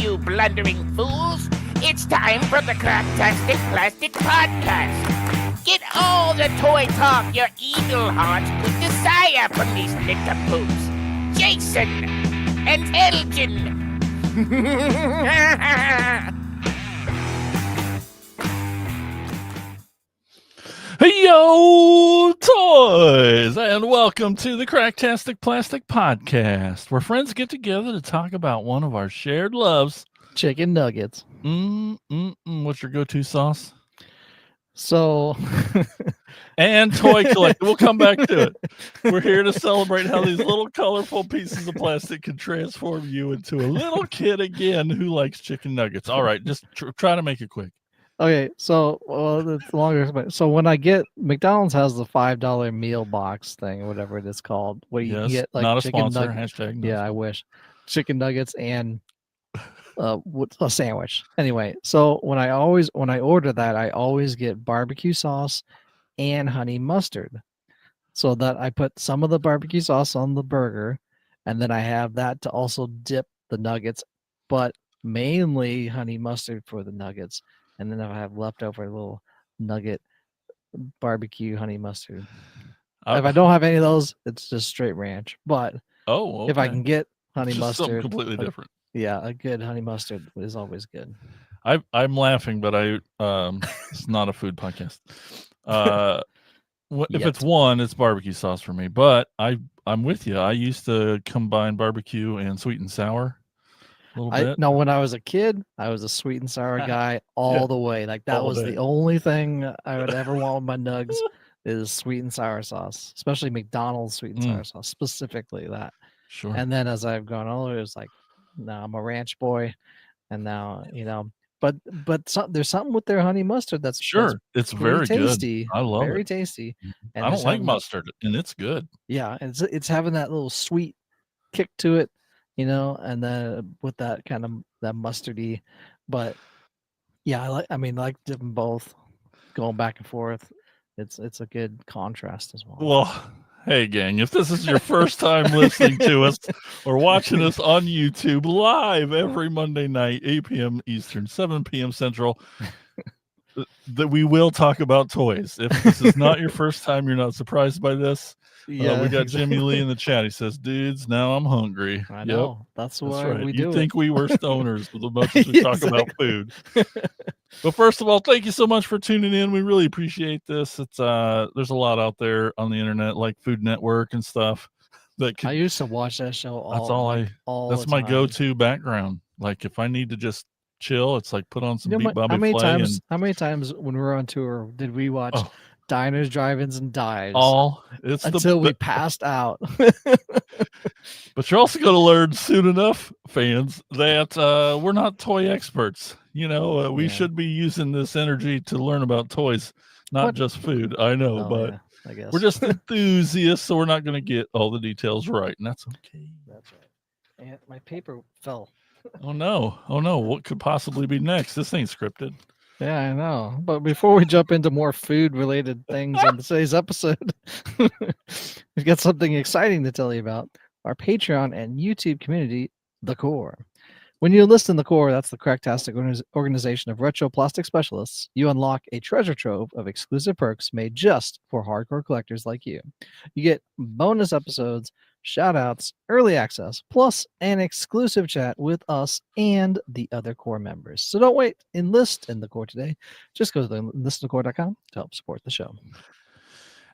you blundering fools. It's time for the Cracktastic Plastic Podcast. Get all the toy talk your evil heart could desire from these nincompoops. Jason and Elgin. Hey, yo, toys, and welcome to the Cracktastic Plastic Podcast, where friends get together to talk about one of our shared loves. Chicken nuggets. What's your go-to sauce? So, and toy collector. We'll come back to it. We're here to celebrate how these little colorful pieces of plastic can transform you into a little kid again who likes chicken nuggets. All right, just try to make it quick. okay, so it's longer. So when I get McDonald's has the $5 meal box thing or whatever it is called, where you Yes, get like not a chicken sponsor. nuggets. Hashtag Yeah, I wish chicken nuggets and a sandwich. Anyway, so when I order that, I always get barbecue sauce and honey mustard, so that I put some of the barbecue sauce on the burger, and then I have that to also dip the nuggets, but mainly honey mustard for the nuggets. And then if I have leftover little nugget barbecue honey mustard. If I don't have any of those, it's just straight ranch. But if I can get honey just something mustard, completely different. Yeah, a good honey mustard is always good. I'm laughing, but it's not a food podcast. If it's one, it's barbecue sauce for me. But I'm with you. I used to combine barbecue and sweet and sour. No, when I was a kid, I was a sweet and sour guy all the way. Like that was the only thing I would ever want with my nugs is sweet and sour sauce, especially McDonald's sweet and sour sauce, specifically that. Sure. And then as I've gone older, it's like, now I'm a ranch boy, and now but there's something with their honey mustard that's it's very tasty. Good. I love very it. tasty. And I don't like mustard, and it's good. Yeah, and it's having that little sweet kick to it. And then with that kind of that mustardy, but yeah, I like them both, going back and forth. It's a good contrast as well. Well, hey gang, if this is your first time listening to us or watching us on YouTube live every Monday night, 8 p.m. Eastern, 7 p.m. Central, that we will talk about toys. If this is not your first time, you're not surprised by this. Yeah, we got Jimmy Lee in the chat. He says, "Dudes, now I'm hungry." I know. That's why right. we do. You think we were stoners with as much as we talk about food? But first of all, thank you so much for tuning in. We really appreciate this. It's there's a lot out there on the internet, like Food Network and stuff. I used to watch that show. That's my go-to background. Like if I need to just chill, it's like put on some Beat Bobby Flay. How many times when we were on tour did we watch Diners, Drive-Ins, and Dives? Until we passed out. But you're also going to learn soon enough, fans, that we're not toy experts. We should be using this energy to learn about toys, not just food. I know, but I guess we're just enthusiasts, so we're not going to get all the details right, and that's okay. That's right. And my paper fell. Oh no! What could possibly be next? This ain't scripted. Yeah, I know. But before we jump into more food-related things in today's episode, we've got something exciting to tell you about. Our Patreon and YouTube community, The Core. When you enlist in The Core, that's the Cracktastic organization of retro plastic specialists, you unlock a treasure trove of exclusive perks made just for hardcore collectors like you. You get bonus episodes, shout-outs, early access, plus an exclusive chat with us and the other Core members. So don't wait. Enlist in The Core today. Just go to enlistinthecore.com to help support the show.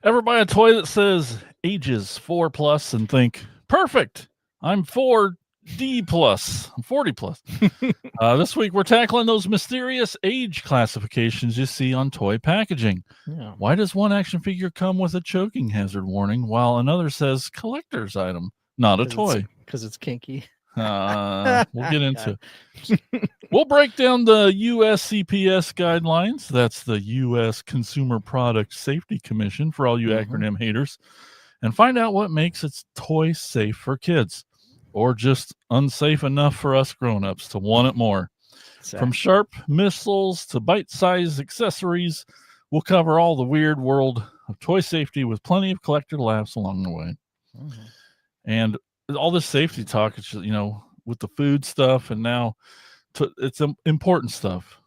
Ever buy a toy that says ages 4+ and think, perfect, I'm 4D+, I'm 40+. This week we're tackling those mysterious age classifications you see on toy packaging. Yeah. Why does one action figure come with a choking hazard warning while another says collector's item, not a toy? Because it's kinky. We'll get into it. We'll break down the USCPS guidelines. That's the U.S. Consumer Product Safety Commission for all you acronym haters, and find out what makes its toy safe for kids, or just unsafe enough for us grown-ups to want it more. Exactly. From sharp missiles to bite-sized accessories, we'll cover all the weird world of toy safety with plenty of collector laughs along the way. And all this safety talk, it's, with the food stuff, and now it's important stuff.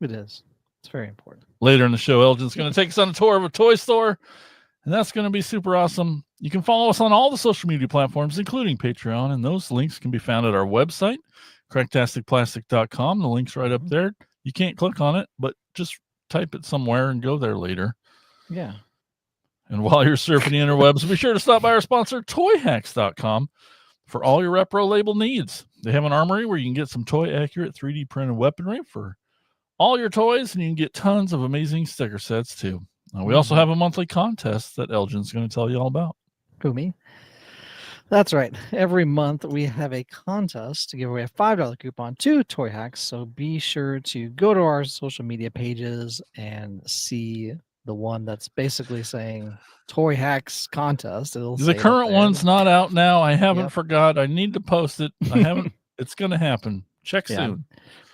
It is. It's very important. Later in the show, Elgin's going to take us on a tour of a toy store, and that's going to be super awesome. You can follow us on all the social media platforms, including Patreon, and those links can be found at our website, cracktasticplastic.com. The link's right up there. You can't click on it, but just type it somewhere and go there later. Yeah. And while you're surfing the interwebs, be sure to stop by our sponsor, toyhacks.com, for all your repro label needs. They have an armory where you can get some toy-accurate 3D printed weaponry for all your toys, and you can get tons of amazing sticker sets, too. We also have a monthly contest that Elgin's going to tell you all about. Who, me? That's right. Every month we have a contest to give away a $5 coupon to Toy Hacks. So be sure to go to our social media pages and see the one that's basically saying Toy Hacks contest. The current one's not out now. I haven't forgot. I need to post it. I haven't. It's going to happen. Check soon.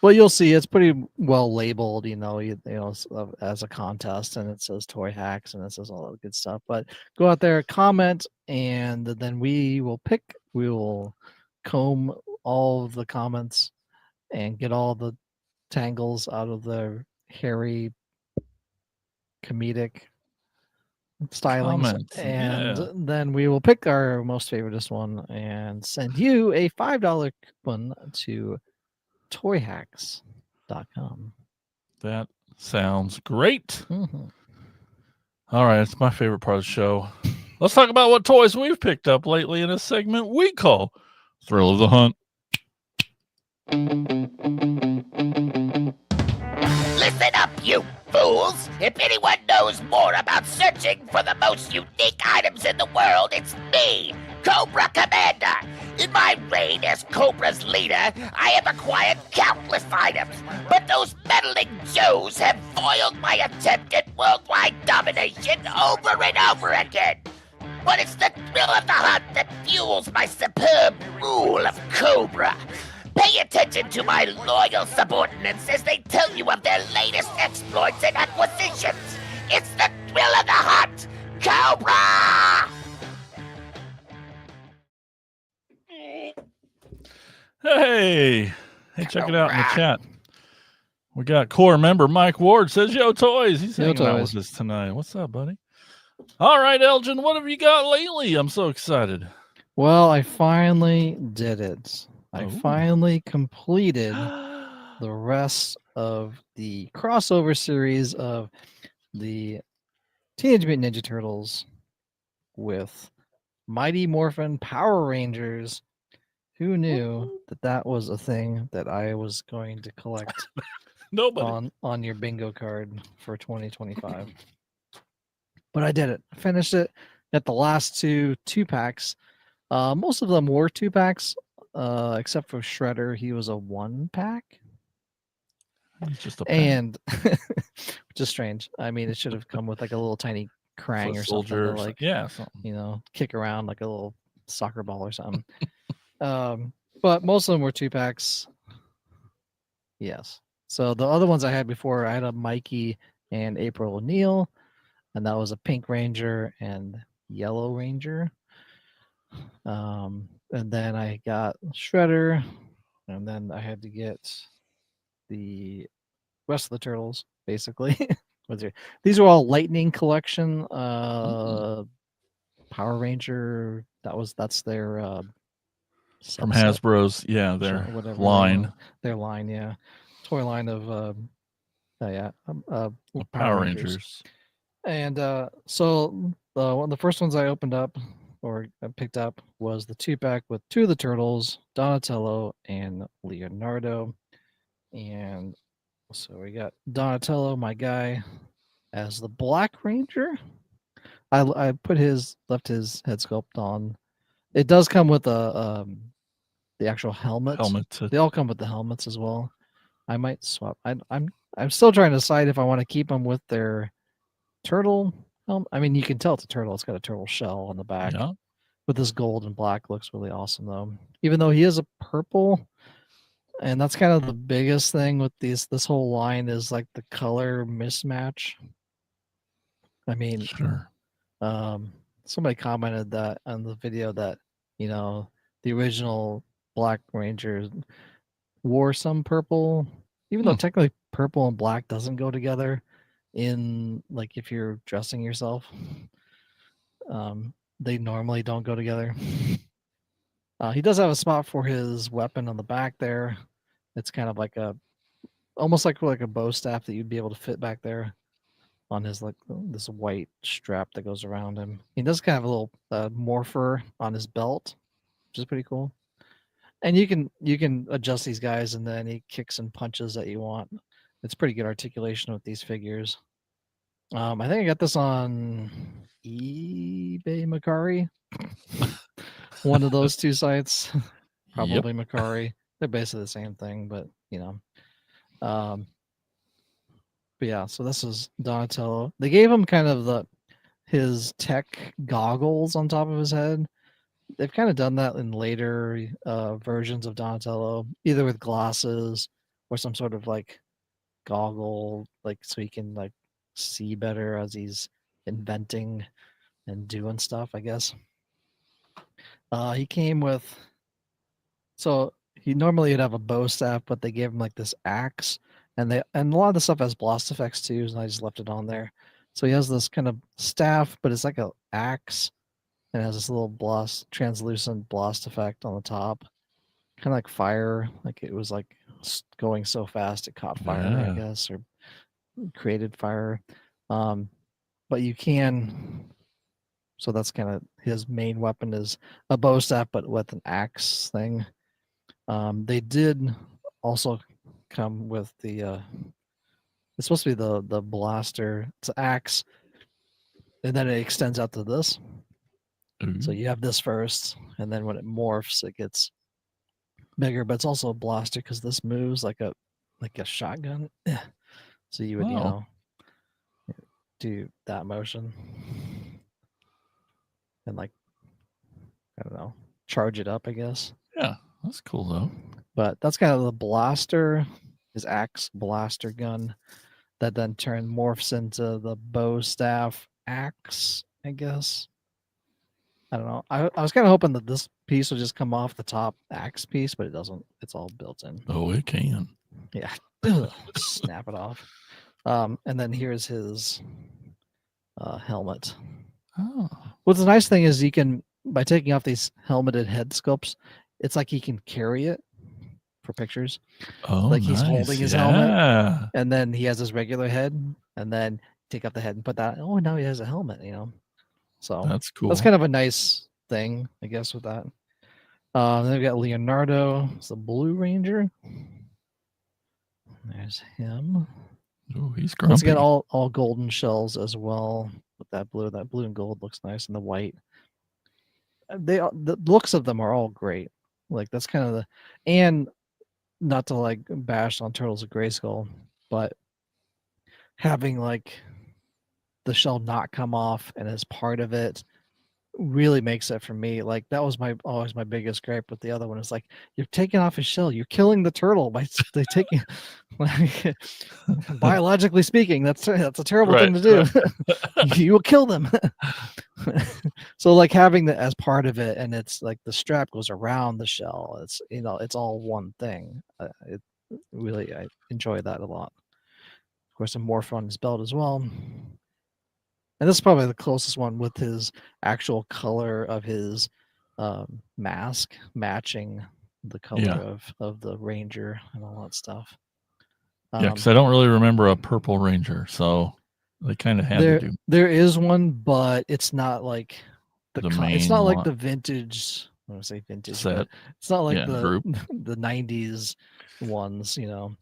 Well, you'll see it's pretty well labeled, as a contest, and it says Toy Hacks and it says all that good stuff. But go out there, comment, and then we will comb all of the comments and get all the tangles out of the hairy comedic stylings, and then we will pick our most favoriteest one and send you a $5 coupon to toyhacks.com. That sounds great. All right, it's my favorite part of the show. Let's talk about what toys we've picked up lately in a segment we call Thrill of the Hunt. Listen up, you fools! If anyone knows more about searching for the most unique items in the world, it's me, Cobra Commander. In my reign as Cobra's leader, I have acquired countless items, but those meddling Joes have foiled my attempt at worldwide domination over and over again. But it's the thrill of the hunt that fuels my superb rule of Cobra. Pay attention to my loyal subordinates as they tell you of their latest exploits and acquisitions. It's the thrill of the hunt, Cobra! Hey, check it out in the chat. We got core member Mike Ward says, "Yo, toys." He's hanging out with us tonight. What's up, buddy? All right, Elgin, what have you got lately? I'm so excited. Well, I finally did it. I finally completed the rest of the crossover series of the Teenage Mutant Ninja Turtles with Mighty Morphin Power Rangers. Who knew that was a thing that I was going to collect Nobody. on your bingo card for 2025? But I did it. I finished it. Got the last two packs. Most of them were 2-packs, except for Shredder. He was a 1-pack. He's just a and which is strange. I mean, it should have come with like a little tiny Krang or something to, like, something. Kick around like a little soccer ball or something. But most of them were 2-packs. Yes. So the other ones I had before, I had a Mikey and April O'Neil, and that was a Pink Ranger and Yellow Ranger. And then I got Shredder, and then I had to get the rest of the turtles, basically. These are all Lightning Collection. Power Ranger. That's their from Hasbro's, their line. Their line, toy line of Power Rangers. And so one of the first ones I opened up or I picked up was the 2-pack with 2 of the turtles, Donatello and Leonardo. And so we got Donatello, my guy, as the Black Ranger. I left his head sculpt on. It does come with the actual helmet. They all come with the helmets as well. I might swap. I'm still trying to decide if I want to keep them with their turtle helmet. I mean, you can tell it's a turtle. It's got a turtle shell on the back. Yeah. With this gold and black, looks really awesome though. Even though he is a purple, and that's kind of the biggest thing with this whole line is like the color mismatch. I mean, sure. Somebody commented that on the video that the original Black Ranger wore some purple, even though technically purple and black doesn't go together in like if you're dressing yourself. They normally don't go together. He does have a spot for his weapon on the back there. It's kind of like almost like a bow staff that you'd be able to fit back there on his like this white strap that goes around him. He does kind of a little morpher on his belt, which is pretty cool. And you can adjust these guys, and then he kicks and punches that you want. It's pretty good articulation with these figures. I think I got this on eBay Macari. One of those two sites. Probably Macari. They're basically the same thing, but you know. But yeah, so this is Donatello. They gave him kind of his tech goggles on top of his head. They've kind of done that in later versions of Donatello, either with glasses or some sort of like goggle, like so he can like see better as he's inventing and doing stuff, I guess. He came with, so he normally would have a bow staff, but they gave him like this axe, and a lot of the stuff has blast effects too, and I just left it on there. So he has this kind of staff, but it's like an axe, and it has this little translucent blast effect on the top, kind of like fire, like it was like going so fast it caught fire, I guess, or created fire. But you can. So that's kind of his main weapon is a bow staff, but with an axe thing. They did also come with the. It's supposed to be the blaster. It's an axe, and then it extends out to this. So you have this first, and then when it morphs, it gets bigger. But it's also a blaster because this moves like a shotgun. So you would do that motion. And like, I don't know, charge it up, I guess. Yeah, that's cool though. But that's kind of the blaster, his axe blaster gun, that then morphs into the bow staff axe, I guess. I don't know. I was kind of hoping that this piece would just come off the top axe piece, but it doesn't. It's all built in. Oh, it can. Yeah. Snap it off. And then here's his helmet. Oh. What's the nice thing is you can, by taking off these helmeted head sculpts, it's like he can carry it for pictures. Oh, like he's nice. holding his helmet, and then he has his regular head, and then take off the head and put that. Oh, now he has a helmet, you know. So that's cool. That's kind of a nice thing, I guess, with that. Then we got Leonardo, it's the Blue Ranger. There's him. Oh, he's grumpy. Once again, all golden shells as well. With that blue and gold looks nice, and the white. The looks of them are all great. Like that's kind of and not to like bash on Turtles of Grayskull, but having like the shell not come off and as part of it really makes it for me. Like that was always my biggest gripe with the other one. It's like you're taking off his shell, you're killing the turtle by taking. Like, biologically speaking, that's a terrible thing to do. You will kill them. So like having that as part of it, and it's like the strap goes around the shell. It's it's all one thing. It really I enjoy that a lot. Of course, a morph on his belt as well. And this is probably the closest one with his actual color of his mask matching the color of the Ranger and all that stuff. Yeah, because I don't really remember a purple Ranger, so they kind of had to do. There is one, but it's not like the main. It's not like the vintage. I want to say vintage set. It's not like the group. the 90s ones, you know,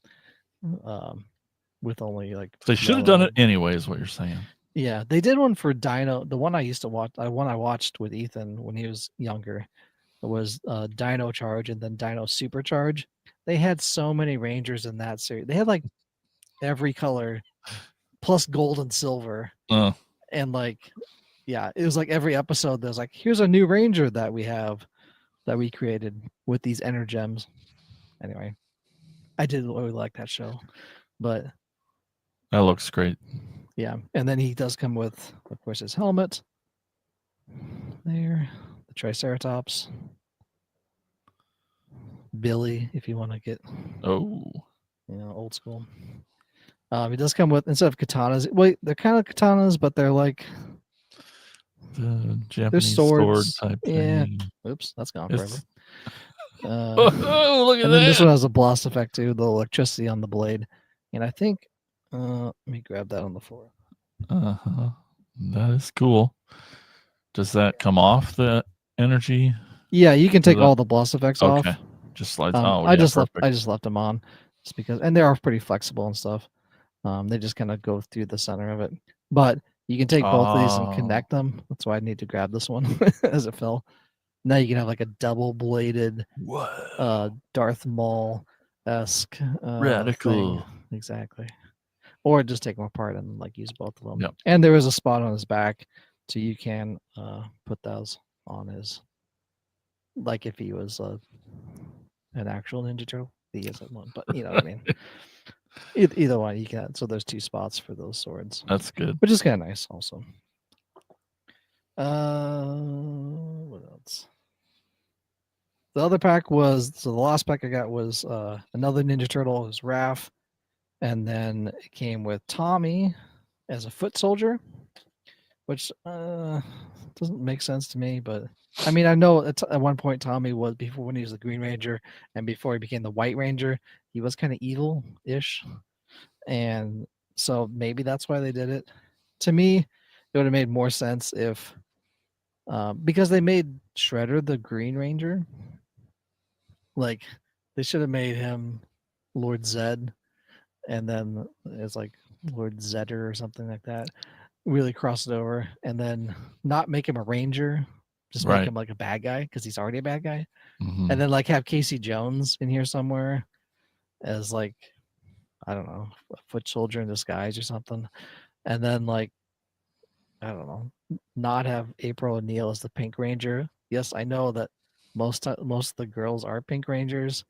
with only like. They should have done it anyway, is what you're saying. Yeah, they did one for Dino. The one I used to watch, one I watched with Ethan when he was younger, was Dino Charge and then Dino Supercharge. They had so many Rangers in that series. They had like every color, plus gold and silver, and like, yeah, it was like every episode. There's like, here's a new Ranger that we created with these Energems. Anyway, I did really like that show, but that looks great. Yeah, and then he does come with, of course, his helmet. There, the Triceratops. Billy, if you want to get Oh, old school. It does come with, instead of katanas. Wait, they're kind of katanas, but they're like the Japanese sword swords. type Yeah. thing. Oops, that's gone forever. Oh, look at And then this that. one has a blast effect too, the electricity on the blade. And I think, let me grab that on the floor. Uh-huh. That is cool. Does that come off the energy? Yeah, you can take that- all the blast effects off. Okay. Just slides. I Yeah, just perfect. left them on, just because, and they are pretty flexible and stuff. They just kind of go through the center of it, but you can take both of these and Oh, connect them. That's why I need to grab this one as it fell. Now you can have like a double bladed what? Darth Maul esque Radical. thing. Exactly. Or just take them apart and like use both of them. Yep. And there is a spot on his back, so you can put those on his, like if he was an actual Ninja Turtle. He isn't one, but you know what I mean. Either one you can. So there's 2 spots for those swords, That's good. which is kind of nice also. What else? The other pack was, so the last pack I got was another Ninja Turtle. It was Raph, and then it came with Tommy as a foot soldier, which doesn't make sense to me. But I mean, I know at one point Tommy was, before when he was the Green Ranger and before he became the White Ranger, he was kind of evil-ish, and so maybe that's why they did it. To me, it would have made more sense if, because they made Shredder the Green Ranger. Like, they should have made him Lord Zed, and then it's like Lord Zedder or something like that. Really cross it over, and then not make him a ranger, just make Right. him like a bad guy because he's already a bad guy, Mhm. and then like have Casey Jones in here somewhere as like, I don't know, a foot soldier in disguise or something, and then like, I don't know, not have April O'Neil as the Pink Ranger. Yes, I know that most of the girls are Pink Rangers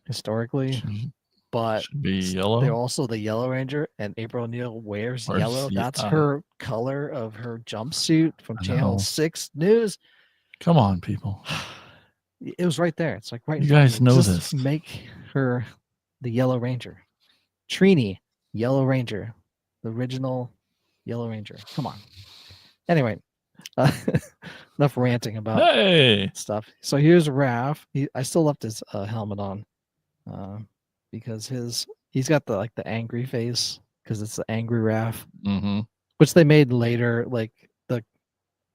historically, Should, but should be they're yellow. also the Yellow Ranger, and April O'Neil wears Or yellow. That's her color of her jumpsuit from I Channel know. 6 News. Come on, people. It was right there. It's like right in You front guys of me. know Just this. make her the Yellow Ranger. Trini, Yellow Ranger, the original Yellow Ranger. Come on. Anyway, enough ranting about Hey. stuff. So here's Raph. I still left his helmet on because he's got the like the angry face because it's the angry Raph, Mm-hmm. which they made later. Like the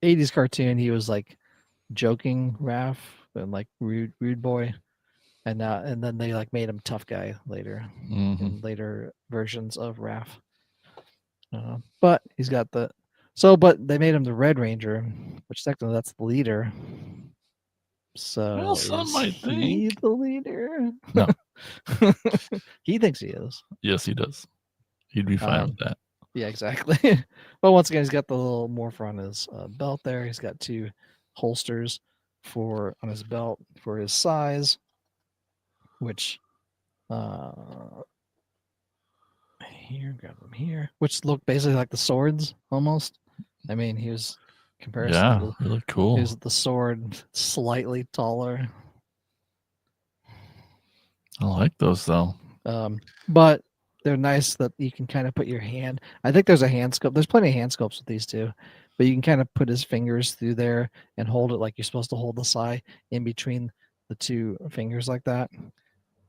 80s cartoon, he was like joking Raph and like rude boy, and then they like made him tough guy later Mm-hmm. in later versions of Raph. But he's got but they made him the Red Ranger, which technically that's the leader. So Well, some is might he think. the leader? No. He thinks he is. Yes, he does. He'd be fine with that. Yeah, exactly. But once again, he's got the little morpher on his belt there. He's got 2 holsters on his belt for his size, which here, grab them here, which look basically like the swords almost. I mean, he was comparison. Yeah, really cool. He was the sword slightly taller. I like those though. But they're nice that you can kind of put your hand. I think there's a hand scope. There's plenty of hand scopes with these 2, but you can kind of put his fingers through there and hold it like you're supposed to hold the sai in between the 2 fingers like that.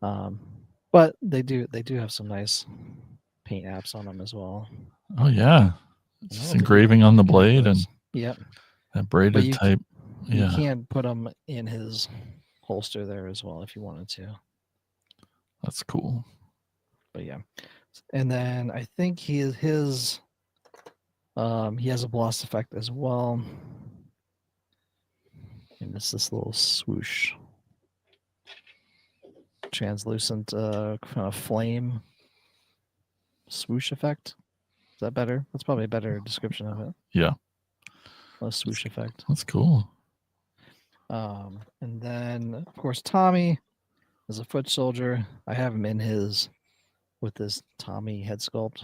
But they do have some nice paint apps on them as well. Oh yeah, just engraving on the blade and yep, that braided type. You can put them in his holster there as well if you wanted to. That's cool. But yeah, and then I think he has a blast effect as well, and it's this little swoosh, translucent kind of flame swoosh effect. Is that better? That's probably a better description of it. Yeah, a swoosh effect. That's cool. And then of course Tommy is a foot soldier. I have him in with this Tommy head sculpt.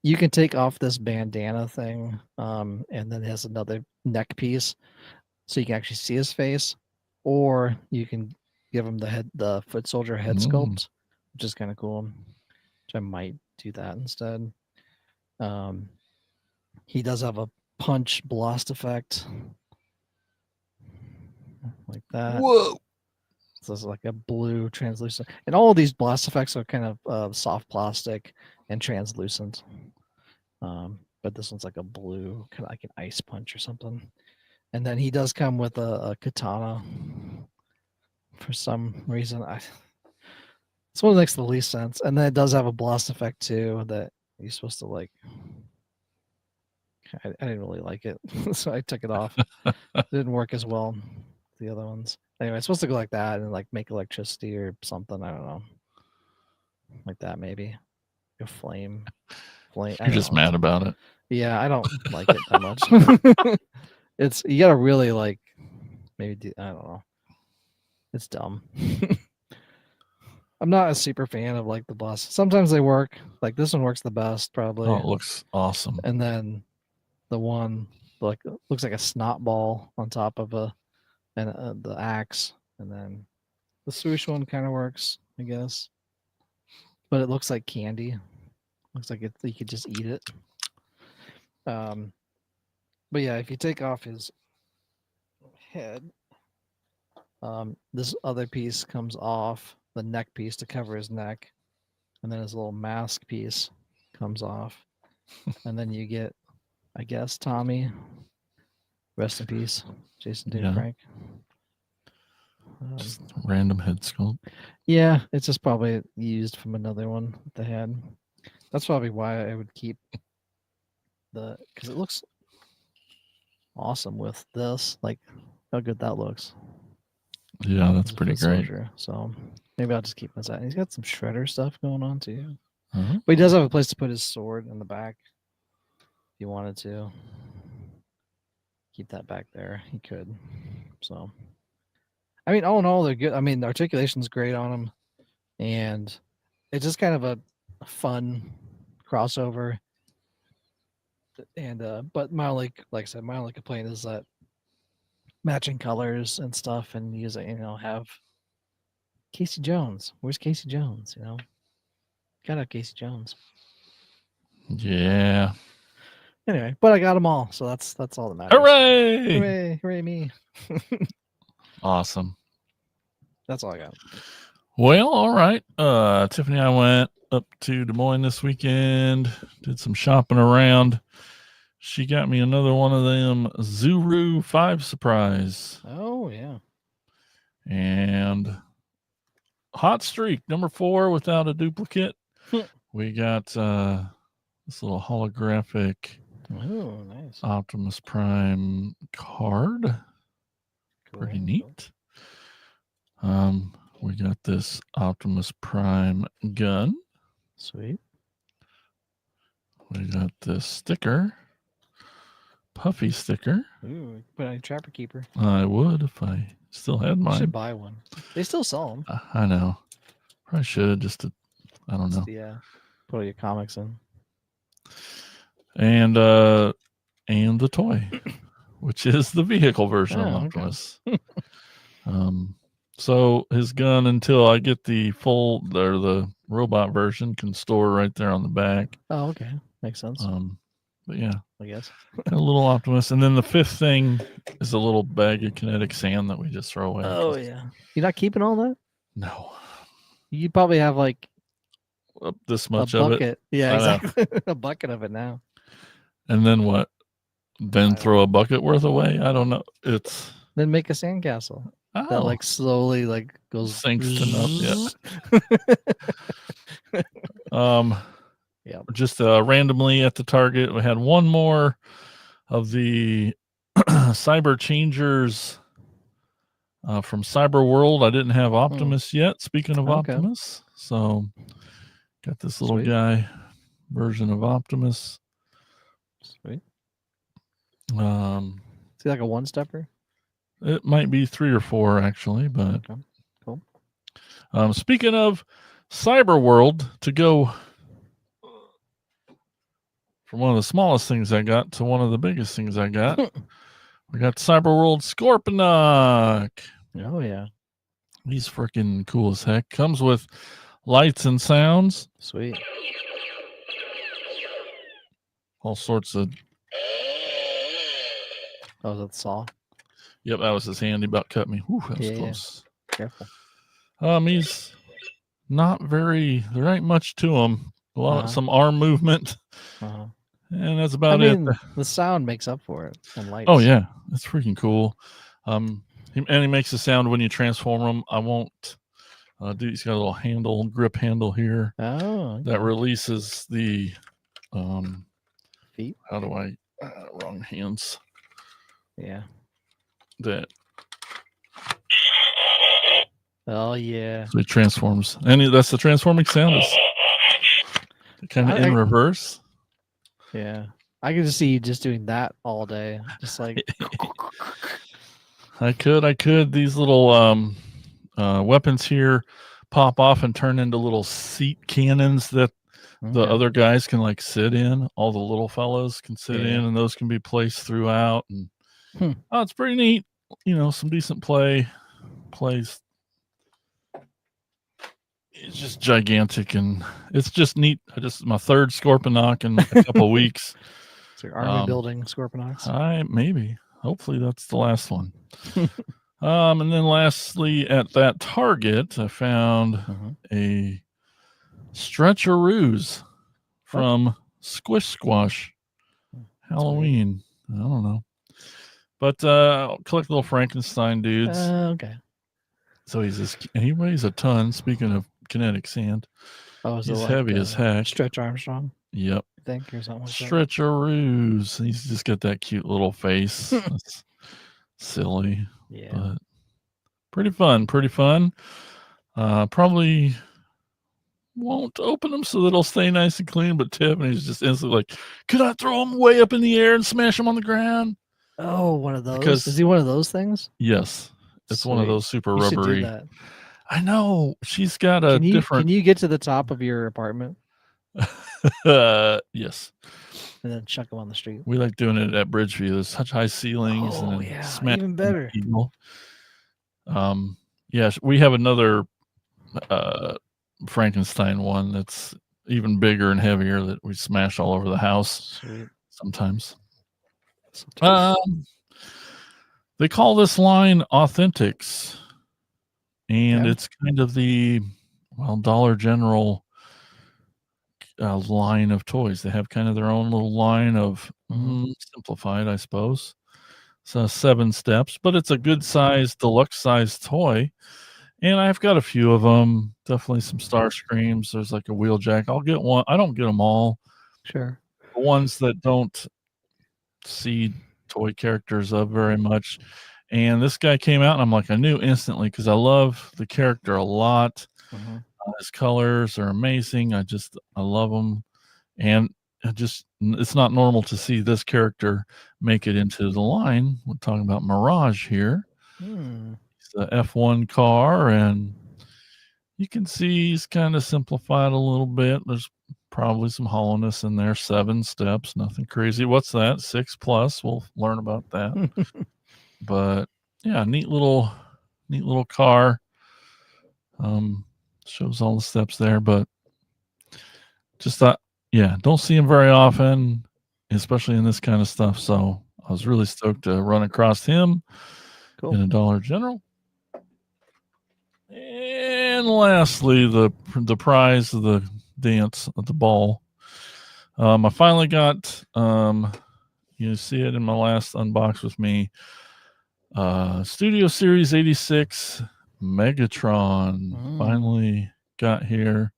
You can take off this bandana thing, and then it has another neck piece, so you can actually see his face, or you can give him the foot soldier head sculpt, which is kind of cool. Which I might do that instead. He does have a punch blast effect, like that. Whoa! So it's like a blue translucent, and all of these blast effects are kind of soft plastic and translucent. But this one's like a blue, kind of like an ice punch or something. And then he does come with a katana. For some reason, it's one that makes the least sense. And then it does have a blast effect too that you're supposed to like. I didn't really like it, so I took it off. It didn't work as well as the other ones. Anyway, it's supposed to go like that and like make electricity or something. I don't know, like that maybe. A flame. You're just mad about it. Yeah, I don't like it that much. It's you gotta really like maybe do, I don't know. It's dumb. I'm not a super fan of like the blast. Sometimes they work. Like this one works the best probably. Oh, it looks awesome. And then the one like looks like a snot ball on top of the axe, and then the swoosh one kind of works, I guess. But it looks like candy. Looks like you could just eat it. But yeah, if you take off his head, this other piece comes off, the neck piece to cover his neck, and then his little mask piece comes off, and then you get, I guess, Tommy. Rest in peace, Jason David Frank. Just random head sculpt. Yeah, it's just probably used from another one with the head. That's probably why I would keep because it looks awesome with this. Like how good that looks. Yeah, that's pretty great. Soldier. So maybe I'll just keep him as that. He's got some shredder stuff going on too. Uh-huh. But he does have a place to put his sword in the back. If he wanted to keep that back there, he could. So I mean, all in all, they're good. I mean, the articulation's great on them, and it's just kind of a fun crossover. And but my only, like I said, my only complaint is that matching colors and stuff, and use it, have Casey Jones. Where's Casey Jones? Gotta have Casey Jones. Yeah. Anyway, but I got them all, so that's all that matters. Hooray! Hooray! Hooray me! Awesome. That's all I got. Well, all right. Tiffany and I went up to Des Moines this weekend, did some shopping around. She got me another one of them Zuru 5 Surprise. Oh, yeah. And hot streak, number 4 without a duplicate. We got this little holographic nice Optimus Prime card. Cool. Pretty neat. We got this Optimus Prime gun. Sweet. We got this sticker. Puffy sticker. Ooh, put on your Trapper Keeper. I would if I still had mine. You should buy one. They still sell them. I know. Probably should just to, I don't know. Yeah. Put all your comics in. And the toy, which is the vehicle version of Optimus. Okay. So his gun, until I get the the robot version, can store right there on the back. Oh, okay. Makes sense. But yeah, I guess. a little Optimus. And then the 5th thing is a little bag of kinetic sand that we just throw away. Oh, yeah. You're not keeping all that? No. You probably have like this much of it. Yeah, exactly. A bucket of it now. And then what? Then throw a bucket worth away? I don't know. Then make a sandcastle. Oh. That like slowly like goes sinks to nothing. Yeah. Just randomly at the Target, we had one more of the Cyber Changers from Cyber World. I didn't have Optimus yet. Speaking of Optimus, so got this little guy version of Optimus. Sweet. Is he like a one-stepper? It might be 3 or 4 actually, but okay. Cool. Speaking of Cyber World, to go from one of the smallest things I got to one of the biggest things I got, we got Cyber World Scorponok. Oh yeah. He's freaking cool as heck. Comes with lights and sounds. Sweet. All sorts of. Oh, that's saw. Yep, that was his hand. He about cut me. Whew, that was Yeah. close. Careful. He's not very. There ain't much to him. Some arm movement, Uh-huh. and that's about it. The sound makes up for it. And lights. Oh yeah, it's freaking cool. He makes a sound when you transform him. I won't. He's got a little grip handle here. Oh. Okay. That releases the. Feet. How do I? Wrong hands. Yeah. That. Oh yeah. So it transforms, and that's the transforming sound. Is kind of in reverse. Yeah, I could just see you just doing that all day, just like. I could. These little weapons here pop off and turn into little seat cannons that the other guys can like sit in. All the little fellows can sit in, and those can be placed throughout. And oh, it's pretty neat. Some decent plays. It's just gigantic, and it's just neat. My third Scorponok in a couple weeks. It's your army building Scorponoks. Maybe. Hopefully that's the last one. And then lastly, at that Target, I found a Stretcheroos from Squish Squash Halloween. I don't know. But collect little Frankenstein dudes. Okay. So he weighs a ton, speaking of kinetic sand. Oh, he's heavy as heck. Stretch Armstrong. Yep. I think, or something like that. Stretcheroos. He's just got that cute little face. That's silly. Yeah. But pretty fun. Probably won't open them so that it'll stay nice and clean, but Tiffany's just instantly like, could I throw him way up in the air and smash him on the ground? Oh, one of those? Is he one of those things? Yes. It's Sweet. One of those super you rubbery. Should do that. I know. She's got a different. Can you get to the top of your apartment? Yes. And then chuck them on the street. We like doing it at Bridgeview. There's such high ceilings. Oh, and yeah. Even better. People. Yes, we have another Frankenstein one that's even bigger and heavier that we smash all over the house. Sweet. Sometimes. They call this line Authentics, and it's kind of the Dollar General line of toys. They have kind of their own little line of simplified, I suppose. So 7 steps, but it's a good size, deluxe size toy. And I've got a few of them. Definitely some Star Screams. There's like a Wheeljack. I'll get one. I don't get them all. Sure. The ones that don't see toy characters of very much. And this guy came out, and I'm like, I knew instantly because I love the character a lot. His colors are amazing. I love them. And it's not normal to see this character make it into the line. We're talking about Mirage here. It's the F1 car, and you can see he's kind of simplified a little bit. There's probably some hollowness in there. 7 steps, nothing crazy. What's that? 6+. We'll learn about that. But yeah, neat little car. Shows all the steps there, but just thought, don't see him very often, especially in this kind of stuff. So I was really stoked to run across him in a Dollar General. And lastly, the prize of the dance at the ball. I finally got, you see it in my last unbox with me, Studio Series 86 Megatron. Finally got here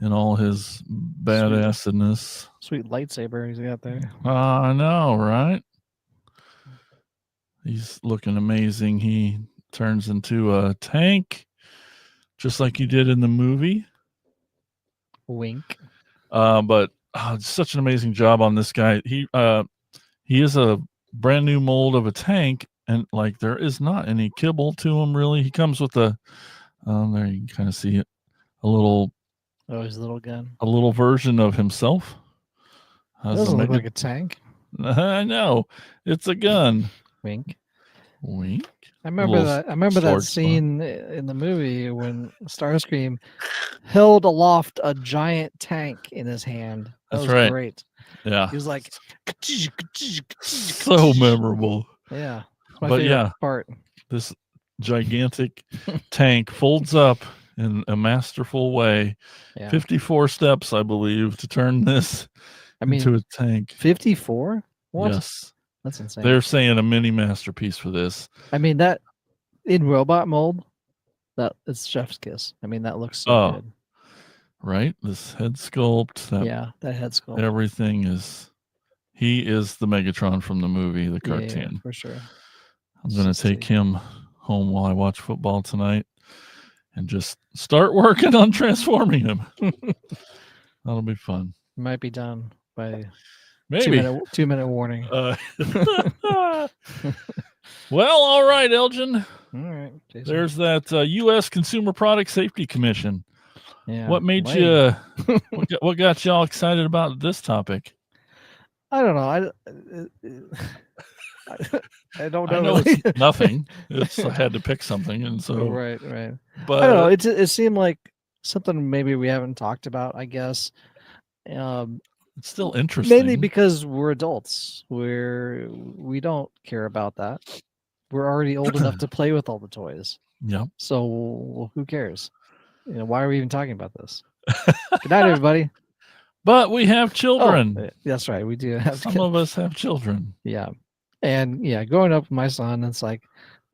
in all his badassedness. Sweet lightsaber he's got there. I know, right? He's looking amazing. He turns into a tank, just like you did in the movie. Wink. But such an amazing job on this guy. He is a brand new mold of a tank, and like there is not any kibble to him really. He comes with a there you can kind of see it, a little his little gun, a little version of himself. Doesn't look like a tank. I know, it's a gun. Wink. Wink. I remember Little that. I remember that sword spot. scene in the movie when Starscream held aloft a giant tank in his hand. That That's was right. great. Yeah. He was like, So memorable. yeah, my But favorite yeah, part. this gigantic tank folds up in a masterful way. Yeah, 54 steps, I believe, to turn this I mean, into a tank. 54. What? Yes. That's insane. They're saying a mini masterpiece for this. I mean, that in robot mold, that it's chef's kiss. I mean, that looks so good. Right? This head sculpt, That head sculpt. everything is. He is the Megatron from the movie, the cartoon. Yeah, for sure. I'm going to take him home while I watch football tonight and just start working on transforming him. That'll be fun. Might be done by Maybe 2-minute warning. Well, all right, Elgin. All right, Jason. There's that U.S. Consumer Product Safety Commission. Yeah. What made you? What got y'all excited about this topic? I don't know. I don't know. I know really. it's nothing. I had to pick something, and so right. But I don't know. It seemed like something maybe we haven't talked about. I guess. It's still interesting. Mainly because we're adults. We don't care about that. We're already old enough to play with all the toys. Yeah. So who cares? Why are we even talking about this? Good night, everybody. But we have children. Oh, that's right. We do have Some of us have children. Yeah. And yeah, growing up with my son, it's like,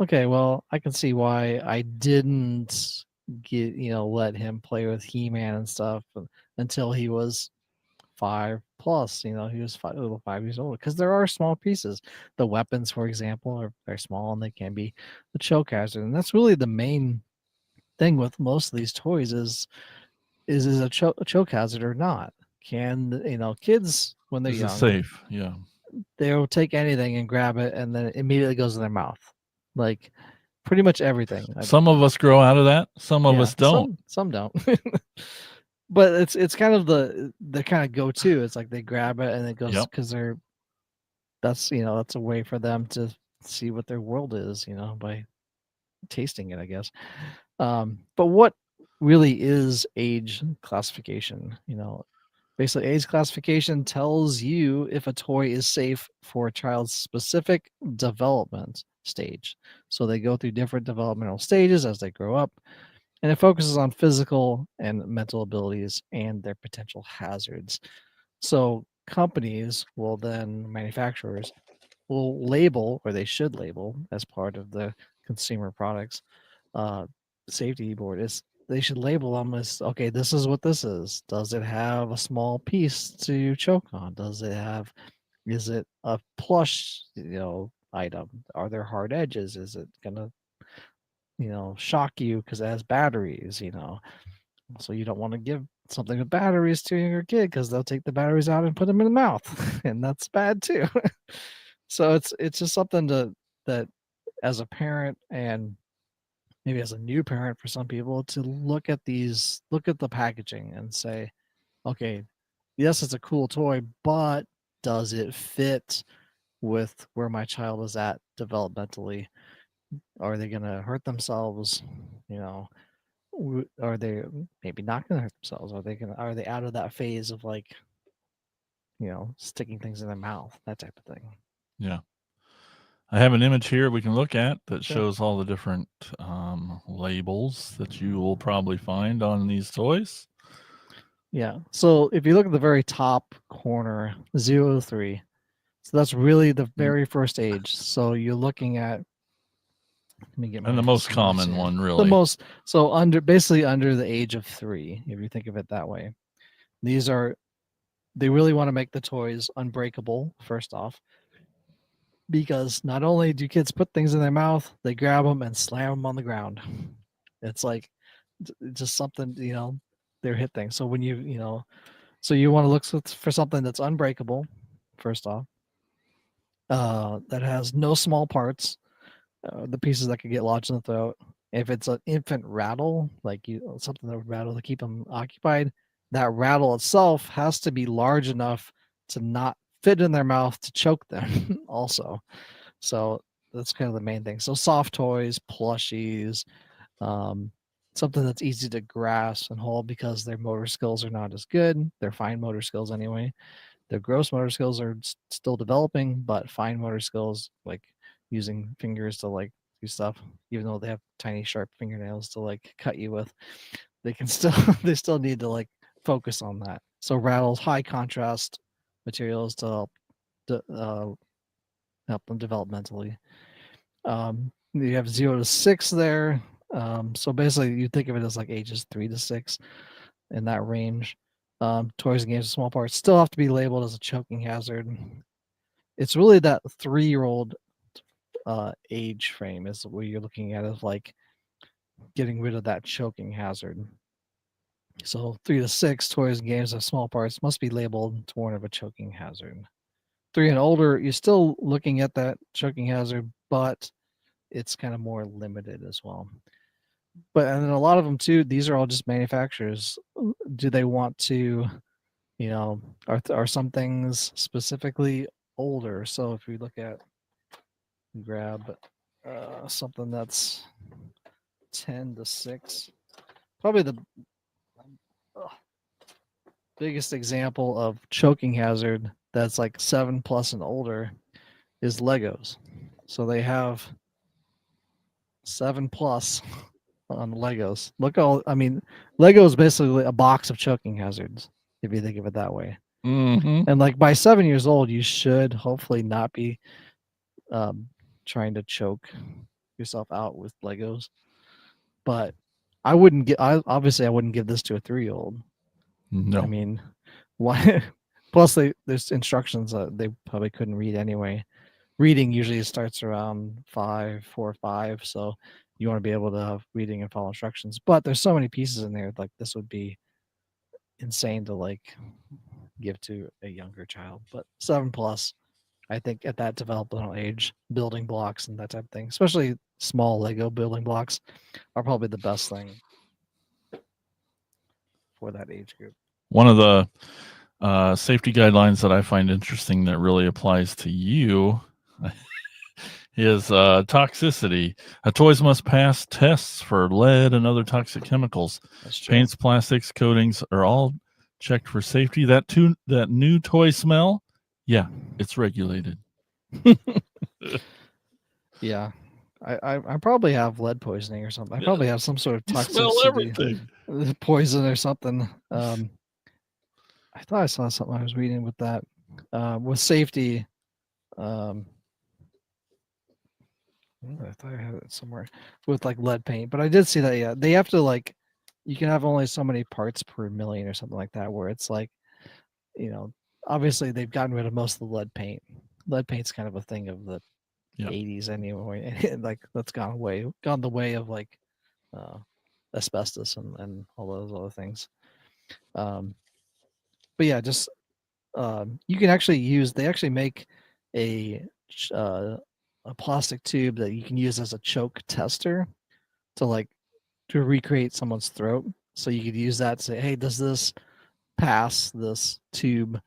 okay, well, I can see why I didn't let him play with He-Man and stuff until he was 5 plus. He was a little 5 years old, because there are small pieces. The weapons, for example, are small, and they can be a choke hazard. And that's really the main thing with most of these toys is a choke hazard or not. Can kids, when they're young, safe? Yeah, they'll take anything and grab it, and then it immediately goes in their mouth, like pretty much everything. Some of us grow out of that. Some of us don't. Some don't. But it's kind of the kind of go-to. It's like they grab it and it goes, because that's a way for them to see what their world is, by tasting it, I guess. But what really is age classification? Basically, age classification tells you if a toy is safe for a child's specific development stage. So they go through different developmental stages as they grow up, and it focuses on physical and mental abilities and their potential hazards. So companies will then, manufacturers will label, or they should label, as part of the consumer products safety board, is they should label them as, okay, this is what this is. Does it have a small piece to choke on? Is it a plush, item? Are there hard edges? Is it gonna, shock you because it has batteries? So you don't want to give something with batteries to your kid, because they'll take the batteries out and put them in the mouth, and that's bad too. So it's just something that as a parent, and maybe as a new parent for some people, to look at the packaging and say, okay, yes, it's a cool toy, but does it fit with where my child is at developmentally? Are they going to hurt themselves? Are they maybe not going to hurt themselves? Are they out of that phase of, like, sticking things in their mouth, that type of thing? Yeah. I have an image here we can look at that shows all the different labels that you will probably find on these toys. Yeah. So if you look at the very top corner, 0 to 3, so that's really the very first age. So you're looking at, let me get my, and the most common one, really. Basically under the age of 3, if you think of it that way. They really want to make the toys unbreakable, first off, because not only do kids put things in their mouth, they grab them and slam them on the ground. It's like just something, they're hit things. So when so you want to look for something that's unbreakable, first off, that has no small parts, the pieces that could get lodged in the throat. If it's an infant rattle, like something that would rattle to keep them occupied, that rattle itself has to be large enough to not fit in their mouth to choke them also. So That's kind of the main thing. So soft toys, plushies, something that's easy to grasp and hold because their motor skills are not as good. Their fine motor skills anyway. Their gross motor skills are still developing, but fine motor skills, like using fingers to like do stuff, even though they have tiny sharp fingernails to like cut you with, they can still they still need to like focus on that. So rattles, high contrast materials to help them developmentally. You have 0 to 6 there. So basically, you think of it as like ages 3 to 6 in that range. Toys and games with small parts still have to be labeled as a choking hazard. It's really that 3-year-old age frame is what you're looking at as like getting rid of that choking hazard. So 3 to 6 toys and games of small parts must be labeled to warn of a choking hazard. 3 and older, you're still looking at that choking hazard, but it's kind of more limited as well. But and then a lot of them too, these are all just manufacturers. Do they want to, are some things specifically older? So if we look at grab something that's 10 to 6, probably the biggest example of choking hazard that's like 7+ and older is Legos. So they have 7+ on Legos. Lego is basically a box of choking hazards, if you think of it that way. Mm-hmm. And like by 7 years old, you should hopefully not be trying to choke yourself out with Legos. But I wouldn't give this to a 3-year-old. No. I mean, why? Plus, there's instructions that they probably couldn't read anyway. Reading usually starts around 4 or 5, so you want to be able to have reading and follow instructions. But there's so many pieces in there, like this would be insane to like give to a younger child. But 7+, I think at that developmental age, building blocks and that type of thing, especially small Lego building blocks, are probably the best thing for that age group. One of the safety guidelines that I find interesting that really applies to you is toxicity. Toys must pass tests for lead and other toxic chemicals. That's true. Paints, plastics, coatings are all checked for safety. That new toy smell, yeah, it's regulated. Yeah. I probably have lead poisoning or something. I probably have some sort of You smell toxicity, everything. poison or something. I thought I saw something I was reading with that. With safety, I thought I had it somewhere with like lead paint, but I did see that. Yeah, they have to like, you can have only so many parts per million or something like that. Where it's like, obviously they've gotten rid of most of the lead paint. Lead paint's kind of a thing of the 80s anyway, and like that's gone the way of like asbestos and all those other things. But yeah, just you can actually use. They actually make a plastic tube that you can use as a choke tester to recreate someone's throat. So you could use that to say, hey, does this pass this tube?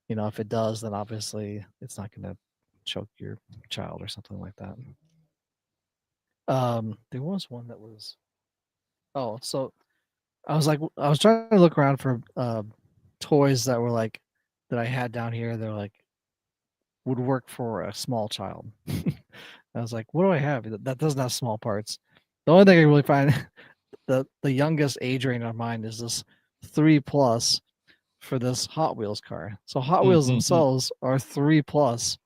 If it does, then obviously it's not going to choke your child or something like that. There was one that was. Oh, so I was trying to look around for toys that were like that I had down here. They're like would work for a small child. I was like, what do I have that doesn't have small parts? The only thing I really find the youngest age range on mine is this 3+ for this Hot Wheels car. So Hot Wheels themselves are 3+.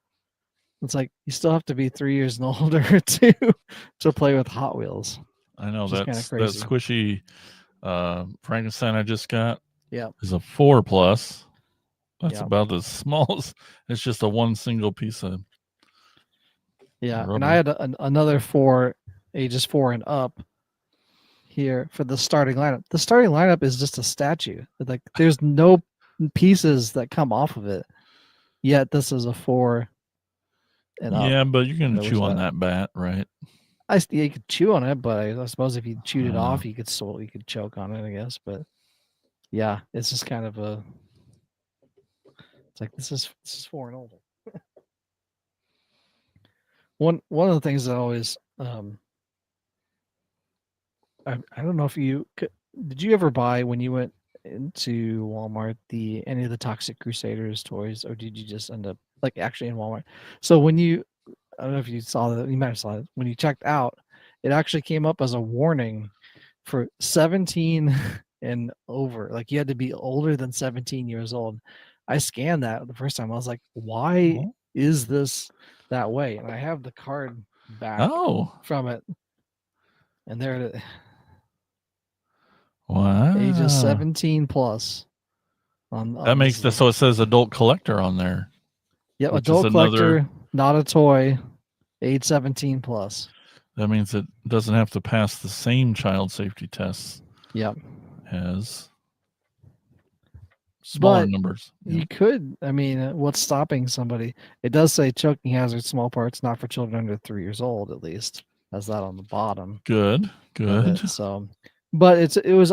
It's like you still have to be 3 years and older to play with Hot Wheels. I know That squishy Frankenstein I just got. Yeah, is a 4+. That's about as small as it's just a one single piece of. Yeah, rubber. and I had another 4, ages 4 and up here for the starting lineup. The starting lineup is just a statue. Like there's no pieces that come off of it. Yet this is a 4 and up. Yeah, but you're gonna chew on that bat, right? You could chew on it, but I suppose if you chewed it off, you could choke on it, I guess. But yeah, it's just kind of a. It's like this is 4 and older. One of the things that always I don't know if did you ever buy when you went into Walmart any of the Toxic Crusaders toys, or did you just end up like actually in Walmart? So when I don't know if you saw that, you might have saw it when you checked out, it actually came up as a warning for 17 and over. Like you had to be older than 17 years old. I scanned that the first time. I was like, why Oh. is this that way? And I have the card back Oh, from it, and there it is. wow. Ages 17 plus. That makes this this so it says adult collector on there. yeah, which is adult collector, not a toy, age 17 plus. That means it doesn't have to pass the same child safety tests Yep. as smaller But numbers. you could, I mean, what's stopping somebody? It does say choking hazard, small parts, not for children under 3 years old, at least. Has that on the bottom Good, of good. it. So, but it was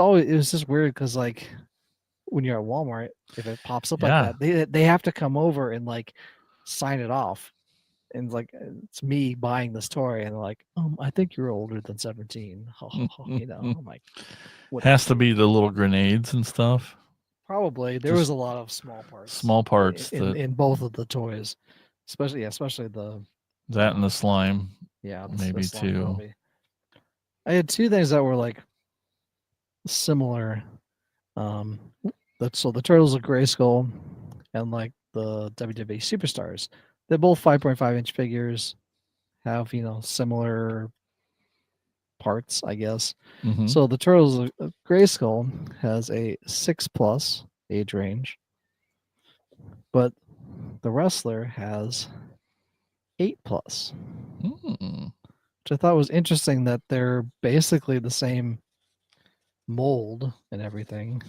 just weird because like when you're at Walmart, if it pops up like Yeah. that, they have to come over and like sign it off. And like it's me buying this toy, and they're like, I think you're older than 17. You know, I'm like, Has to whatever. be the little grenades and stuff. Probably there Just was a lot of small parts. Small parts in both of the toys, especially the that and the slime. yeah maybe the slime too. probably. I had two things that were like similar. So the Turtles of Grayskull and like the WWE Superstars. They're both 5.5-inch figures, have similar parts, I guess. Mhm. So the Turtles of Grayskull has a 6+ age range, but the wrestler has 8+, Mm. which I thought was interesting that they're basically the same mold and everything,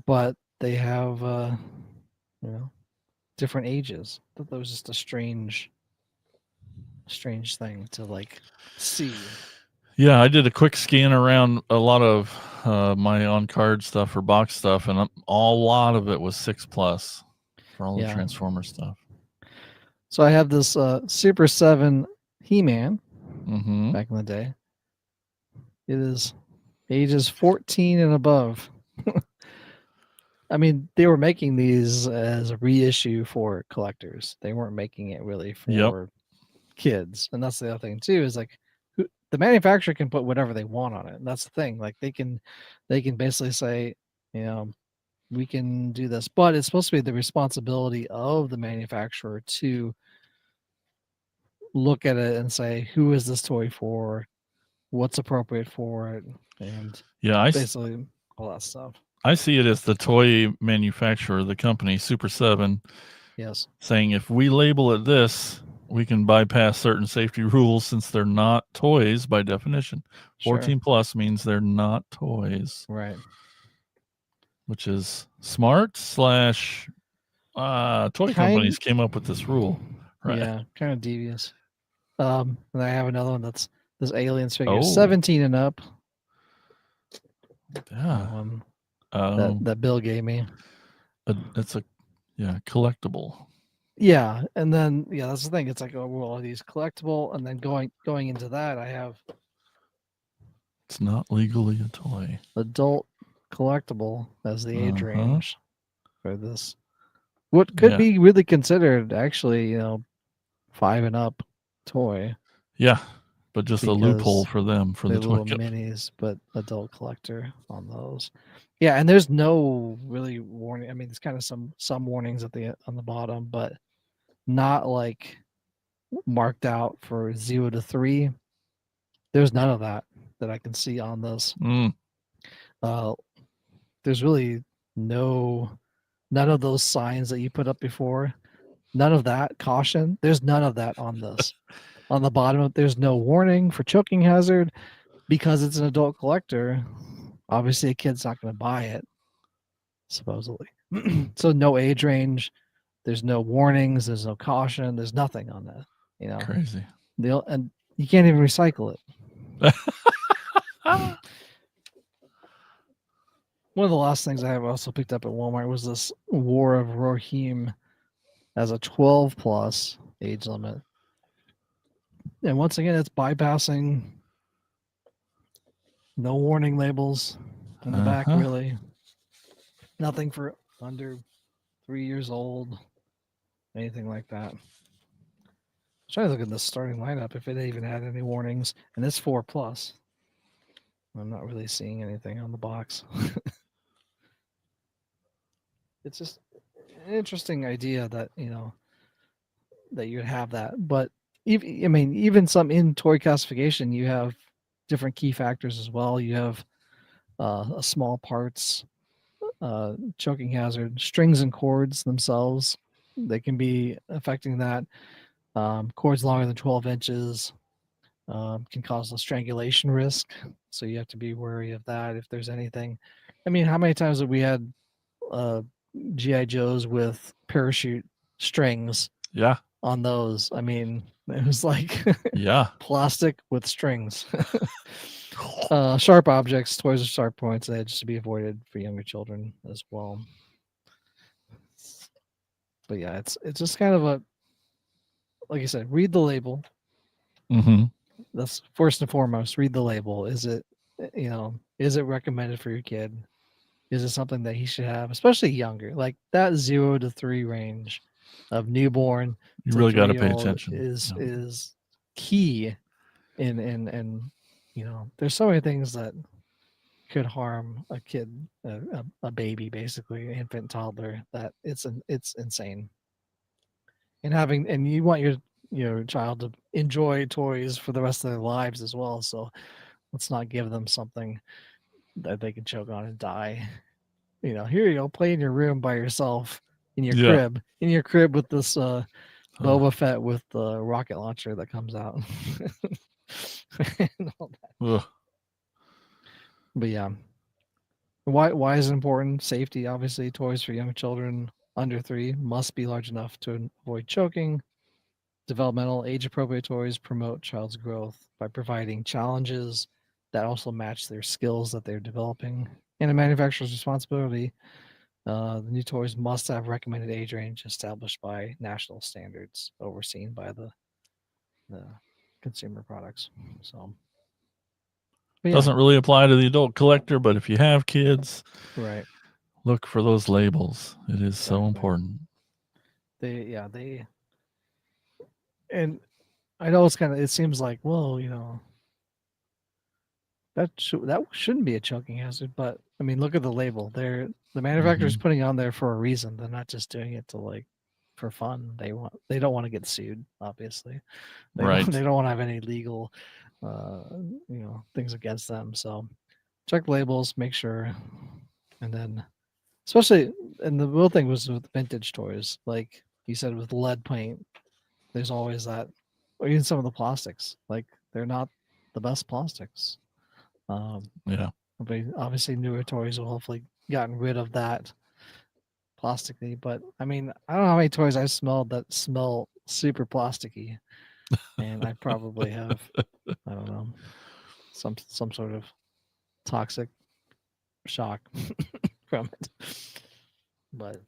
but they have different ages. I thought that was just a strange thing to like see. Yeah, I did a quick scan around a lot of my on-card stuff or box stuff, and a lot of it was 6+ for all the Yeah. Transformer stuff. So I have this Super 7 He-Man Mhm. back in the day. It is ages 14 and above. I mean, they were making these as a reissue for collectors. They weren't making it really for kids. And that's the other thing too, is like the manufacturer can put whatever they want on it. And that's the thing. Like they can basically say, we can do this, but it's supposed to be the responsibility of the manufacturer to look at it and say, who is this toy for? What's appropriate for it? And basically all that stuff. I see it as the toy manufacturer, the company Super 7, Yes, saying if we label it this, we can bypass certain safety rules since they're not toys by definition. 14 plus means they're not toys, right? which is smart / toy companies came up with this rule, right? Yeah, kind of devious. And I have another one that's this Aliens figure, Oh. 17 and up. Yeah. That Bill gave me. It's a collectible. Yeah, and then that's the thing. It's like, oh, well, are these collectible? And then going into that, I have It's not legally a toy. adult collectible as the age range for this. What could be really considered actually, 5 and up toy. Yeah, but just a loophole for them for the little toy minis, but adult collector on those. Yeah, and there's no really warning. I mean, there's kind of some warnings on the bottom, but not like marked out for 0 to 3. There's none of that I can see on this. There's really none of those signs that you put up before. None of that caution. There's none of that on this. On the bottom, there's no warning for choking hazard because it's an adult collector. Obviously, a kid's not going to buy it, supposedly. So no age range. There's no warnings. There's no caution. There's nothing on that. Crazy. And you can't even recycle it. One of the last things I have also picked up at Walmart was this War of Rohirrim as a 12+ age limit. And once again, it's bypassing no warning labels in the back, Uh-huh. really. Nothing for under 3 years old, anything like that. Try to look at the starting lineup if it even had any warnings, and it's 4+. I'm not really seeing anything on the box. It's just an interesting idea that that you'd have that, but even some in toy classification, you have different key factors as well. You have a small parts, choking hazard, strings and cords themselves. They can be affecting that. Cords longer than 12 inches can cause a strangulation risk. So you have to be wary of that if there's anything. I mean, how many times have we had GI Joes with parachute strings Yeah. on those? I mean, it was like Yeah. plastic with strings. Sharp objects, toys with sharp points, they just to be avoided for younger children as well. But yeah, it's just kind of a, like I said, read the label. Mm-hmm. That's first and foremost. Read the label. Is it is it recommended for your kid? Is it something that he should have, especially younger, like that 0 to 3 range of newborn You to really got to pay 3-year-old attention. is key in there's so many things that could harm a kid, a baby, basically, infant, toddler, that it's insane. And you want your child to enjoy toys for the rest of their lives as well. So let's not give them something that they can choke on and die. Here you go, play in your room by yourself in your Yeah. crib with this Boba Fett with the rocket launcher that comes out. And all that. Ugh. But yeah. Why is it important? Safety, obviously. Toys for young children under 3 must be large enough to avoid choking. Developmental age-appropriate toys promote child's growth by providing challenges that also match their skills that they're developing. And a manufacturer's responsibility, the new toys must have recommended age range established by national standards overseen by the consumer products. So, but yeah, Doesn't really apply to the adult collector, but if you have kids, right. look for those labels. It is so Exactly. important. They and I know it seems like, well, that shouldn't be a choking hazard, but I mean, look at the label. The manufacturer's Mhm. putting on there for a reason. They're not just doing it to for fun. They don't want to get sued, obviously. Right. They don't want to have any legal things against them. So check labels, make sure, and then especially, and the real thing was with vintage toys, like you said, with lead paint, there's always that, or even some of the plastics, like they're not the best plastics. Yeah. But obviously newer toys will hopefully gotten rid of that plasticky. But I mean, I don't know how many toys I've smelled that smell super plasticky, and I probably have, I don't know, some sort of toxic shock from it. But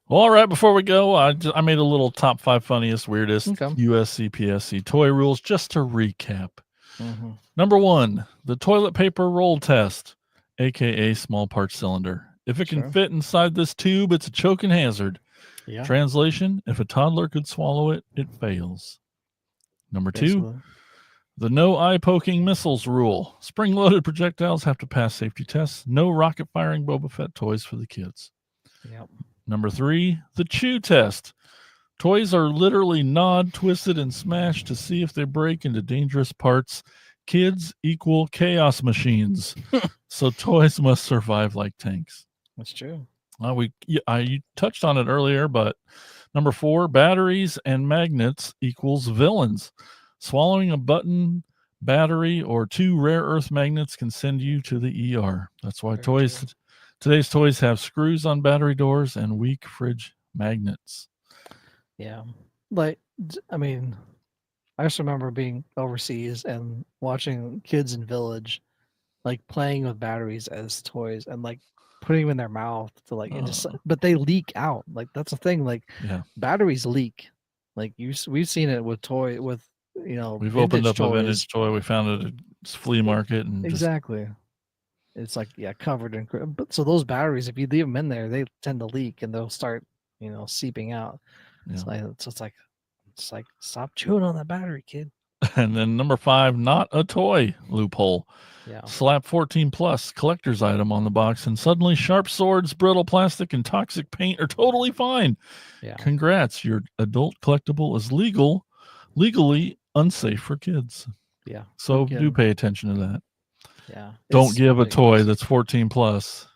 Well, all right, before we go, I made a little top 5 funniest, weirdest okay. USCPSC toy rules just to recap. Mm-hmm. Number 1, the toilet paper roll test, aka small part cylinder. If it can Sure. fit inside this tube, it's a choking hazard. Yeah. Translation, if a toddler could swallow it, it fails. Number 2, Basically. the no eye poking missiles rule. Spring loaded projectiles have to pass safety tests. No rocket firing Boba Fett toys for the kids. Yep. Number 3, the chew test. Toys are literally gnawed, twisted, and smashed to see if they break into dangerous parts. Kids equal chaos machines. So toys must survive like tanks. That's true. You touched on it earlier, but number 4, batteries and magnets equals villains. Swallowing a button, battery, or 2 rare earth magnets can send you to the ER. That's why Very true. today's toys have screws on battery doors and weak fridge magnets. Yeah. I mean, I just remember being overseas and watching kids in village playing with batteries as toys and putting them in their mouth to but they leak out. That's the thing. Yeah. Batteries leak. We've seen it with We've opened up vintage a vintage toy. We found it at a flea market and exactly. It's like covered in. But so those batteries, if you leave them in there, they tend to leak and they'll start seeping out. Just, So it's like stop chewing on that battery, kid. And then number 5, not a toy loophole. Yeah. Slap 14 plus collector's item on the box, and suddenly sharp swords, brittle plastic, and toxic paint are totally fine. Yeah. Congrats, your adult collectible is legally unsafe for kids. Yeah. So do pay attention to that. Yeah. Don't give a toy that's 14 plus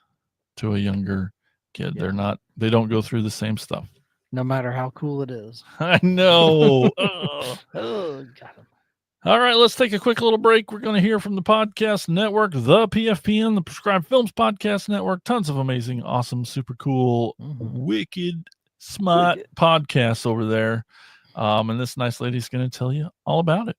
to a younger kid. Yeah. They don't go through the same stuff. No matter how cool it is. I know. Oh, got him. All right, let's take a quick little break. We're going to hear from the podcast network, the PFPN, the Prescribed Films Podcast Network. Tons of amazing, awesome, super cool, wicked, smart podcasts over there. And this nice lady's going to tell you all about it.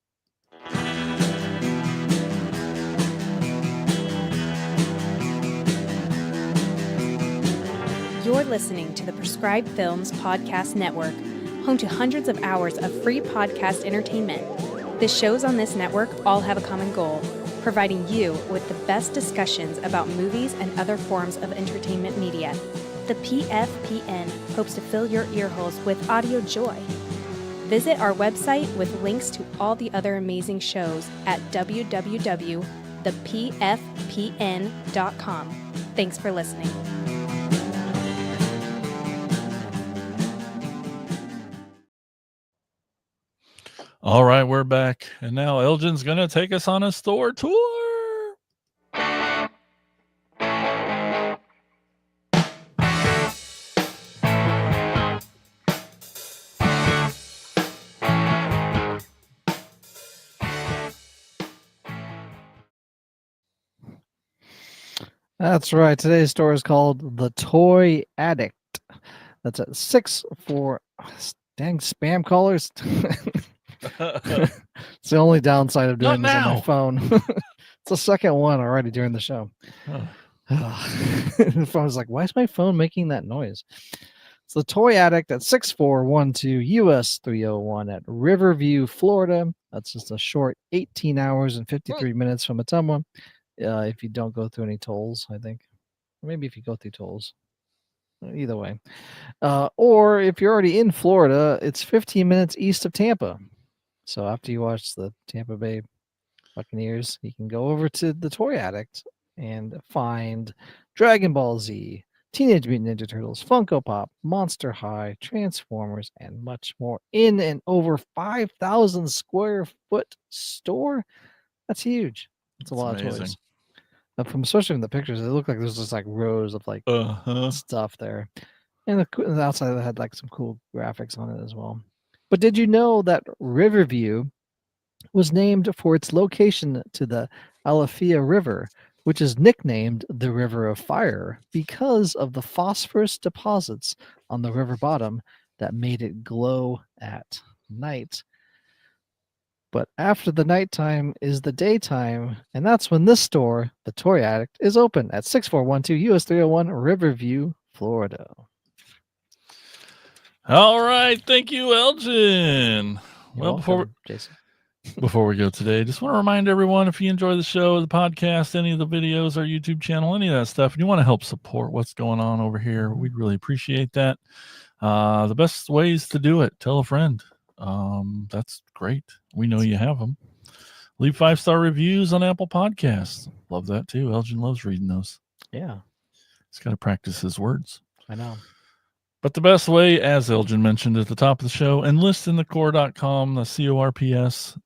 You're listening to the Prescribed Films Podcast Network, home to hundreds of hours of free podcast entertainment. The shows on this network all have a common goal, providing you with the best discussions about movies and other forms of entertainment media. The PFPN hopes to fill your earholes with audio joy. Visit our website with links to all the other amazing shows at www.thepfpn.com. Thanks for listening. All right, we're back. And now Elgin's going to take us on a store tour. That's right. Today's store is called the Toy Addict. That's at 6-4. Dang spam callers. It's the only downside of doing this on my phone. It's the second one already during the show. The phone was like, why is my phone making that noise? It's the Toy Addict at 6412 US 301 at Riverview, Florida. That's just a short 18 hours and 53 minutes from Ottumwa. If you don't go through any tolls, I think. Maybe if you go through tolls. Either way. Or if you're already in Florida, it's 15 minutes east of Tampa. So after you watch the Tampa Bay Buccaneers, you can go over to the Toy Addict and find Dragon Ball Z, Teenage Mutant Ninja Turtles, Funko Pop, Monster High, Transformers, and much more in an over 5,000 square foot store. That's huge. That's a lot of toys. Especially from the pictures, it looked like there's just like rows of like stuff there. And the outside had like some cool graphics on it as well. But did you know that Riverview was named for its location to the Alafia River, which is nicknamed the River of Fire because of the phosphorus deposits on the river bottom that made it glow at night. But after the nighttime is the daytime, and that's when this store, the Toy Addict, is open at 6412 US 301 Riverview, Florida. All right, thank you, Elgin. Well, welcome, Jason. Before we go today, just want to remind everyone, if you enjoy the show, the podcast, any of the videos, our YouTube channel, any of that stuff, and you want to help support what's going on over here, we'd really appreciate that. The best ways to do it, tell a friend. That's great. We know you have them. Leave 5-star reviews on Apple Podcasts. Love that too. Elgin loves reading those. Yeah. He's got to practice his words. I know. But the best way, as Elgin mentioned at the top of the show, enlistinthecore.com, the CORPS.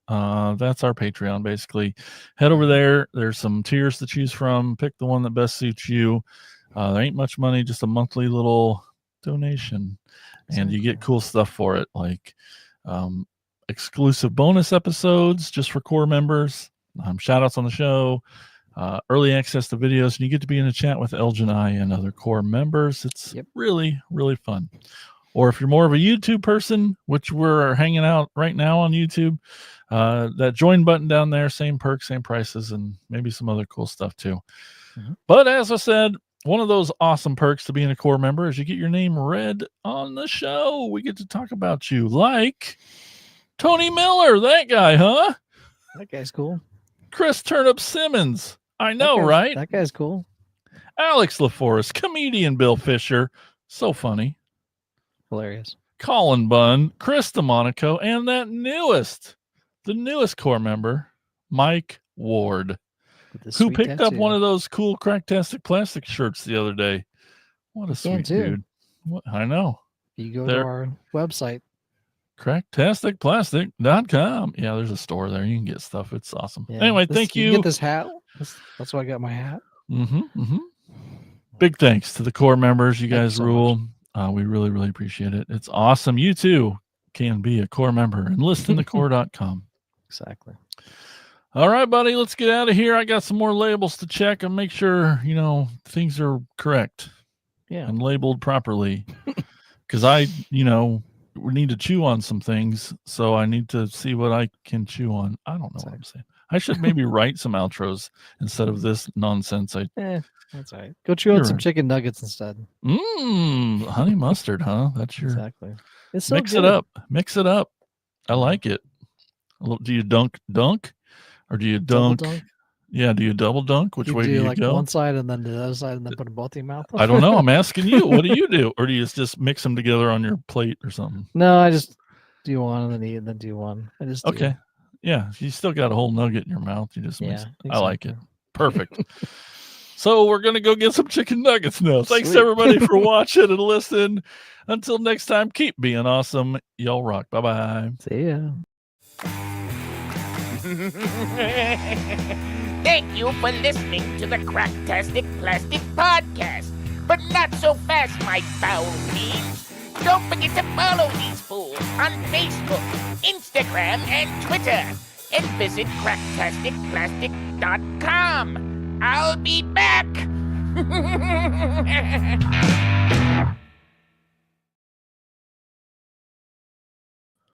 That's our Patreon, basically. Head over there. There's some tiers to choose from. Pick the one that best suits you. There ain't much money, just a monthly little donation. And you get cool stuff for it, like exclusive bonus episodes just for core members, shout outs on the show, early access to videos, and you get to be in a chat with Elgin and I and other core members. It's really, really fun. Or if you're more of a YouTube person, which we're hanging out right now on YouTube, that join button down there, same perks, same prices, and maybe some other cool stuff too. But as I said, one of those awesome perks to being a core member is you get your name read on the show. We get to talk about you, like Tony Miller, that guy, huh? That guy's cool. Chris Turnip Simmons. I know, right? That guy's cool. Alex LaForest, comedian Bill Fisher. So funny. Hilarious. Colin Bunn, Chris DeMonico, and the newest core member, Mike Ward, who picked up one of those cool Cracktastic Plastic shirts the other day. What a sweet dude. I know. You go to our website. Cracktasticplastic.com. Yeah, there's a store there. You can get stuff. It's awesome. Yeah. Anyway, thank you. You get this hat. That's why I got my hat. Big thanks to the core members. You guys so rule. We really, really appreciate it. It's awesome. You too can be a core member. Enlistinthecore.com. Exactly. All right, buddy. Let's get out of here. I got some more labels to check and make sure, things are correct. Yeah. And labeled properly. Because we need to chew on some things, so I need to see what I can chew on. I don't know what I'm saying. I should maybe write some outros instead of this nonsense. That's all right. Go chew on some chicken nuggets instead. Honey mustard, huh? That's your exactly. It's so mix good. it up. Mix it up. I like it. Do you dunk, or do you dunk? Yeah, do you double dunk? Which way do you go? One side and then the other side, and then put them both in your mouth. I don't know. I'm asking you. What do you do, or do you just mix them together on your plate or something? No, I just do one and then eat and then do one. I just okay. Yeah, you still got a whole nugget in your mouth. You just mix it. Exactly. I like it. Perfect. So we're gonna go get some chicken nuggets now. Thanks Sweet. everybody for watching and listening. Until next time, keep being awesome. Y'all rock. Bye bye. See ya. Thank you for listening to the Cracktastic Plastic Podcast. But not so fast, my foul fiends. Don't forget to follow these fools on Facebook, Instagram, and Twitter. And visit cracktasticplastic.com. I'll be back.